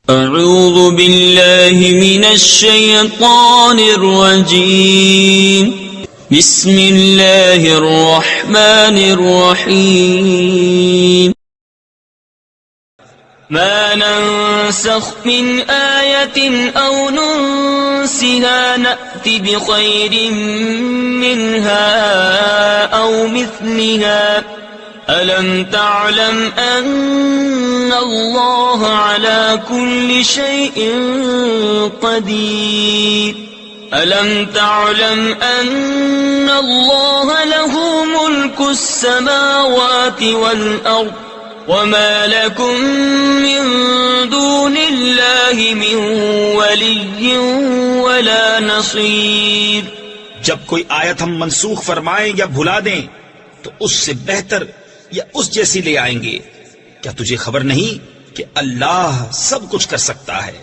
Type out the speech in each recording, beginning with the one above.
اعوذ باللہ من الشیطان الرجیم بسم اللہ الرحمن الرحیم ما ننسخ من آیت او ننسها نأت بخیر منها او مثلها أَلَمْ تَعْلَمْ أَنَّ اللَّهَ عَلَى كُلِّ شَيْءٍ قَدِيرٌ أَلَمْ تَعْلَمْ أَنَّ اللَّهَ لَهُ مُلْكُ السَّمَاوَاتِ وَالْأَرْضِ وَمَا لَكُمْ مِنْ دُونِ اللَّهِ مِنْ وَلِيٍّ وَلَا نَصِيرٍ۔ جب کوئی آیت ہم منسوخ فرمائیں یا بھلا دیں تو اس سے بہتر یا اس جیسی لے آئیں گے۔ کیا تجھے خبر نہیں کہ اللہ سب کچھ کر سکتا ہے؟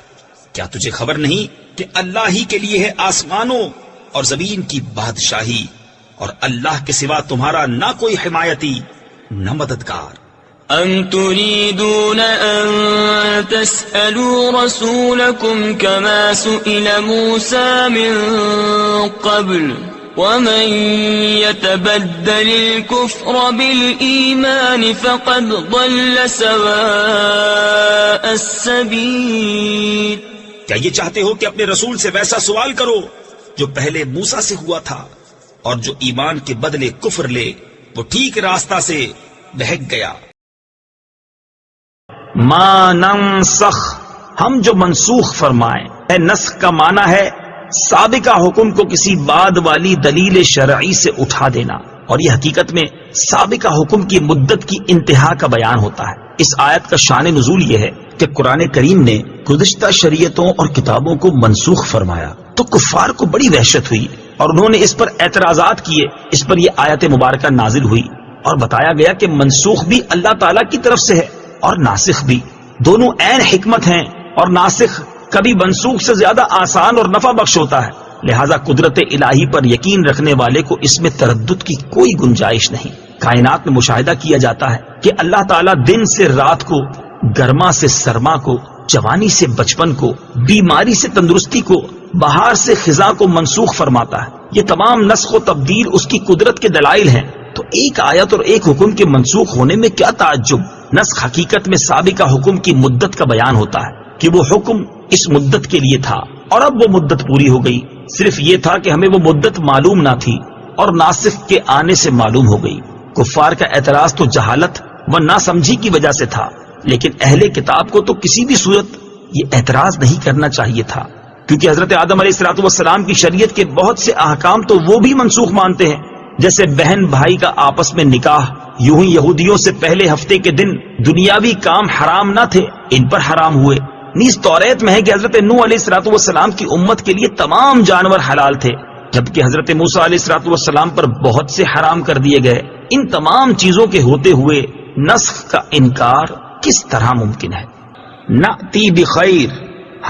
کیا تجھے خبر نہیں کہ اللہ ہی کے لیے ہے آسمانوں اور زمین کی بادشاہی، اور اللہ کے سوا تمہارا نہ کوئی حمایتی نہ مددگار۔ ام تريدون ان تسألوا رسولكم كما سئل موسى من قبل ومن يتبدل الكفر بالإيمان فقد ضل سواء السبيل۔ کیا یہ چاہتے ہو کہ اپنے رسول سے ویسا سوال کرو جو پہلے موسیٰ سے ہوا تھا، اور جو ایمان کے بدلے کفر لے وہ ٹھیک راستہ سے بہک گیا۔ ما ننسخ، ہم جو منسوخ فرمائیں۔ نسخ کا معنی ہے سابقہ حکم کو کسی بعد والی دلیل شرعی سے اٹھا دینا، اور یہ حقیقت میں سابقہ حکم کی مدت کی انتہا کا بیان ہوتا ہے۔ اس آیت کا شان نزول یہ ہے کہ قرآن کریم نے گزشتہ شریعتوں اور کتابوں کو منسوخ فرمایا تو کفار کو بڑی وحشت ہوئی، اور انہوں نے اس پر اعتراضات کیے۔ اس پر یہ آیت مبارکہ نازل ہوئی اور بتایا گیا کہ منسوخ بھی اللہ تعالیٰ کی طرف سے ہے اور ناسخ بھی، دونوں عین حکمت ہیں، اور ناسخ کبھی منسوخ سے زیادہ آسان اور نفع بخش ہوتا ہے، لہذا قدرت الہی پر یقین رکھنے والے کو اس میں تردد کی کوئی گنجائش نہیں۔ کائنات میں مشاہدہ کیا جاتا ہے کہ اللہ تعالیٰ دن سے رات کو، گرما سے سرما کو، جوانی سے بچپن کو، بیماری سے تندرستی کو، بہار سے خزاں کو منسوخ فرماتا ہے۔ یہ تمام نسخ و تبدیل اس کی قدرت کے دلائل ہیں، تو ایک آیت اور ایک حکم کے منسوخ ہونے میں کیا تعجب؟ نسخ حقیقت میں سابقہ حکم کی مدت کا بیان ہوتا ہے کہ وہ حکم اس مدت کے لیے تھا اور اب وہ مدت پوری ہو گئی، صرف یہ تھا کہ ہمیں وہ مدت معلوم نہ تھی اور ناسخ کے آنے سے معلوم ہو گئی۔ کفار کا اعتراض تو جہالت و ناسمجھی کی وجہ سے تھا، لیکن اہل کتاب کو تو کسی بھی صورت یہ اعتراض نہیں کرنا چاہیے تھا، کیونکہ حضرت آدم علیہ السلام کی شریعت کے بہت سے احکام تو وہ بھی منسوخ مانتے ہیں، جیسے بہن بھائی کا آپس میں نکاح۔ یوں ہی یہودیوں سے پہلے ہفتے کے دن دنیاوی کام حرام نہ تھے، ان پر حرام ہوئے۔ نیز توریت میں ہے کہ حضرت نوح علیہ السلام کی امت کے لیے تمام جانور حلال تھے، جبکہ حضرت موسیٰ علیہ السلام پر بہت سے حرام کر دیے گئے۔ ان تمام چیزوں کے ہوتے ہوئے نسخ کا انکار کس طرح ممکن ہے؟ نأتی بخیر،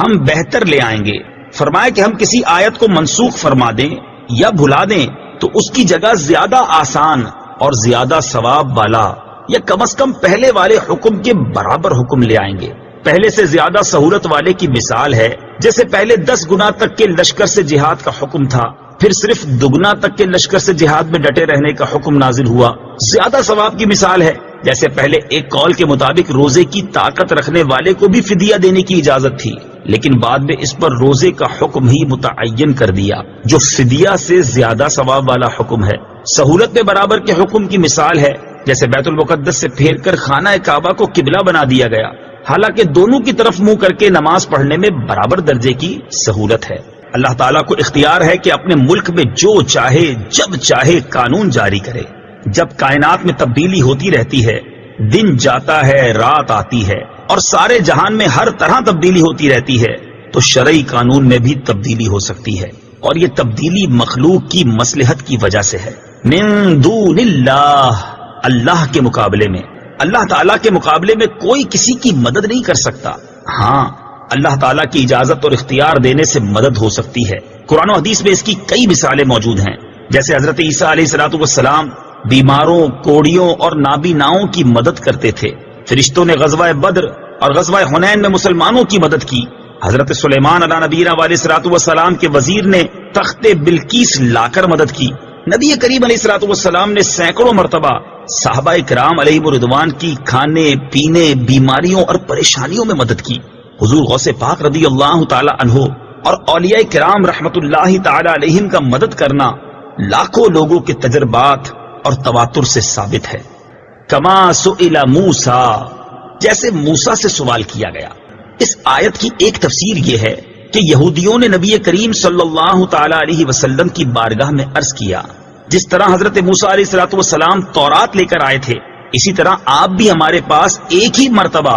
ہم بہتر لے آئیں گے۔ فرمایا کہ ہم کسی آیت کو منسوخ فرما دیں یا بھلا دیں تو اس کی جگہ زیادہ آسان اور زیادہ ثواب والا یا کم از کم پہلے والے حکم کے برابر حکم لے آئیں گے۔ پہلے سے زیادہ سہولت والے کی مثال ہے جیسے پہلے 10 گنا تک کے لشکر سے جہاد کا حکم تھا، پھر صرف 2 گنا تک کے لشکر سے جہاد میں ڈٹے رہنے کا حکم نازل ہوا۔ زیادہ ثواب کی مثال ہے جیسے پہلے ایک قول کے مطابق روزے کی طاقت رکھنے والے کو بھی فدیہ دینے کی اجازت تھی، لیکن بعد میں اس پر روزے کا حکم ہی متعین کر دیا، جو فدیہ سے زیادہ ثواب والا حکم ہے۔ سہولت میں برابر کے حکم کی مثال ہے جیسے بیت المقدس سے پھیر کر خانہ کعبہ کو قبلہ بنا دیا گیا، حالانکہ دونوں کی طرف منہ کر کے نماز پڑھنے میں برابر درجے کی سہولت ہے۔ اللہ تعالیٰ کو اختیار ہے کہ اپنے ملک میں جو چاہے جب چاہے قانون جاری کرے۔ جب کائنات میں تبدیلی ہوتی رہتی ہے، دن جاتا ہے رات آتی ہے، اور سارے جہان میں ہر طرح تبدیلی ہوتی رہتی ہے، تو شرعی قانون میں بھی تبدیلی ہو سکتی ہے، اور یہ تبدیلی مخلوق کی مصلحت کی وجہ سے ہے۔ من دون اللہ، اللہ کے مقابلے میں، اللہ تعالیٰ کے مقابلے میں کوئی کسی کی مدد نہیں کر سکتا۔ ہاں، اللہ تعالیٰ کی اجازت اور اختیار دینے سے مدد ہو سکتی ہے۔ قرآن و حدیث میں اس کی کئی مثالیں موجود ہیں، جیسے حضرت عیسیٰ علیہ السلام بیماروں، کوڑیوں اور نابیناؤں کی مدد کرتے تھے۔ فرشتوں نے غزوہ بدر اور غزوہ حنین میں مسلمانوں کی مدد کی۔ حضرت سلیمان علیہ نبینا علیہ الصلوۃ والسلام کے وزیر نے تخت بلقیس لا کر مدد کی۔ نبی کریم علیہ الصلوۃ والسلام نے سینکڑوں مرتبہ صحابہ کرام علیہم رضوان کی کھانے پینے، بیماریوں اور پریشانیوں میں مدد کی۔ حضور غوث پاک رضی اللہ تعالی عنہ اور اولیاء کرام رحمت اللہ تعالی علیہم کا مدد کرنا لاکھوں لوگوں کے تجربات اور تواتر سے ثابت ہے۔ کما سئل موسیٰ، جیسے موسیٰ سے سوال کیا گیا۔ اس آیت کی ایک تفسیر یہ ہے کہ یہودیوں نے نبی کریم صلی اللہ تعالی علیہ وسلم کی بارگاہ میں عرض کیا، جس طرح حضرت موسیٰ علیہ الصلوۃ والسلام تورات لے کر آئے تھے، اسی طرح آپ بھی ہمارے پاس ایک ہی مرتبہ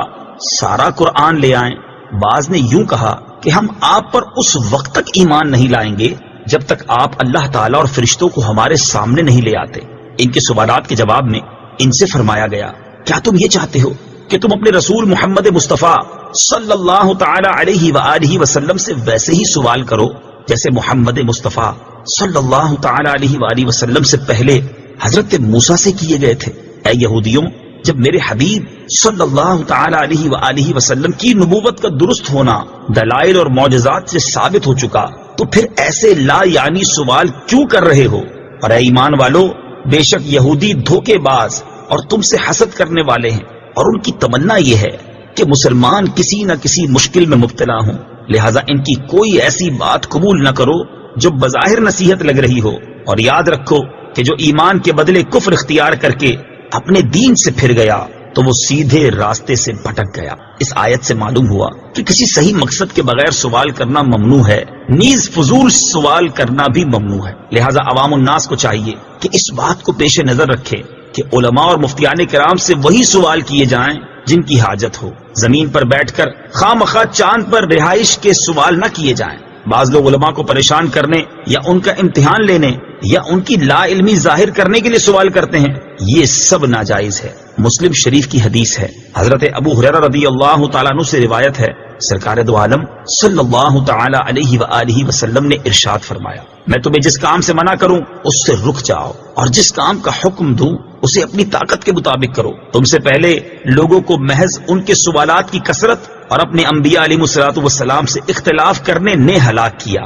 سارا قرآن لے آئیں۔ بعض نے یوں کہا کہ ہم آپ پر اس وقت تک ایمان نہیں لائیں گے جب تک آپ اللہ تعالیٰ اور فرشتوں کو ہمارے سامنے نہیں لے آتے۔ ان کے سوالات کے جواب میں ان سے فرمایا گیا، کیا تم یہ چاہتے ہو کہ تم اپنے رسول محمد مصطفیٰ صلی اللہ تعالی علیہ وآلہ وسلم سے ویسے ہی سوال کرو جیسے محمد مصطفیٰ صلی اللہ تعالی علیہ وآلہ وسلم سے پہلے حضرت موسیٰ سے کیے گئے تھے؟ اے یہودیوں، جب میرے حبیب صلی اللہ تعالی علیہ وآلہ وسلم کی نبوت کا درست ہونا دلائل اور معجزات سے ثابت ہو چکا تو پھر ایسے لا یعنی سوال کیوں کر رہے ہو؟ اور اے ایمان والو، بے شک یہودی دھوکے باز اور تم سے حسد کرنے والے ہیں، اور ان کی تمنا یہ ہے کہ مسلمان کسی نہ کسی مشکل میں مبتلا ہوں، لہذا ان کی کوئی ایسی بات قبول نہ کرو جو بظاہر نصیحت لگ رہی ہو، اور یاد رکھو کہ جو ایمان کے بدلے کفر اختیار کر کے اپنے دین سے پھر گیا تو وہ سیدھے راستے سے بھٹک گیا۔ اس آیت سے معلوم ہوا کہ کسی صحیح مقصد کے بغیر سوال کرنا ممنوع ہے، نیز فضول سوال کرنا بھی ممنوع ہے۔ لہذا عوام الناس کو چاہیے کہ اس بات کو پیش نظر رکھے کہ علماء اور مفتیان کرام سے وہی سوال کیے جائیں جن کی حاجت ہو، زمین پر بیٹھ کر خواہ مخواہ چاند پر رہائش کے سوال نہ کیے جائیں۔ بعض لوگ علماء کو پریشان کرنے یا ان کا امتحان لینے یا ان کی لا علمی ظاہر کرنے کے لیے سوال کرتے ہیں، یہ سب ناجائز ہے۔ مسلم شریف کی حدیث ہے، حضرت ابو ہریرہ رضی اللہ تعالیٰ عنہ سے روایت ہے، سرکار دو عالم صلی اللہ تعالی علیہ وآلہ وسلم نے ارشاد فرمایا، میں تمہیں جس کام سے منع کروں اس سے رک جاؤ، اور جس کام کا حکم دوں اسے اپنی طاقت کے مطابق کرو۔ تم سے پہلے لوگوں کو محض ان کے سوالات کی کثرت اور اپنے انبیاء علیہ الصلوۃ والسلام سے اختلاف کرنے نے ہلاک کیا،